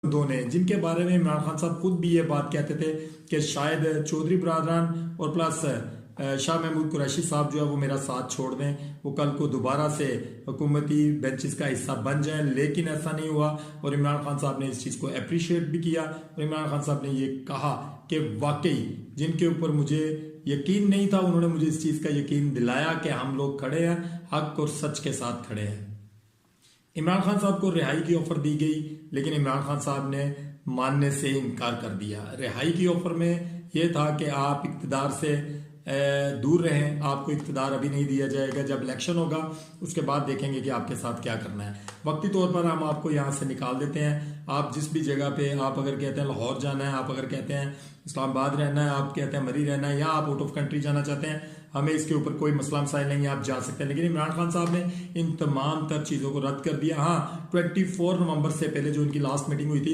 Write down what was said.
दो ने, जिनके बारे में इमरान खान साहब खुद भी ये बात कहते थे कि शायद चौधरी बरादरान और प्लस शाह महमूद कुरैशी साहब जो है वो मेरा साथ छोड़ दें, वो कल को दोबारा से हुकूमती बेंचेस का हिस्सा बन जाए, लेकिन ऐसा नहीं हुआ। और इमरान खान साहब ने इस चीज़ को अप्रिशिएट भी किया और इमरान खान साहब ने ये कहा कि वाकई जिनके ऊपर मुझे यकीन नहीं था, उन्होंने मुझे इस चीज़ का यकीन दिलाया कि हम लोग खड़े हैं, हक और सच के साथ खड़े हैं। इमरान खान साहब को रिहाई की ऑफर दी गई, लेकिन इमरान खान साहब ने मानने से इनकार कर दिया। रिहाई की ऑफर में यह था कि आप इक़्तिदार से दूर रहें, आपको इक़्तिदार अभी नहीं दिया जाएगा, जब इलेक्शन होगा उसके बाद देखेंगे कि आपके साथ क्या करना है। वक्ती तौर पर हम आपको यहाँ से निकाल देते हैं। आप जिस भी जगह पे, आप अगर कहते हैं लाहौर जाना है, आप अगर कहते हैं इस्लामाबाद रहना है, आप कहते हैं मरी रहना है, या आप आउट ऑफ कंट्री जाना चाहते हैं, हमें इसके ऊपर कोई मसला मसाइल नहीं है, आप जा सकते हैं। लेकिन इमरान खान साहब ने इन तमाम तर चीज़ों को रद्द कर दिया। हाँ, 24 नवंबर से पहले जो इनकी लास्ट मीटिंग हुई थी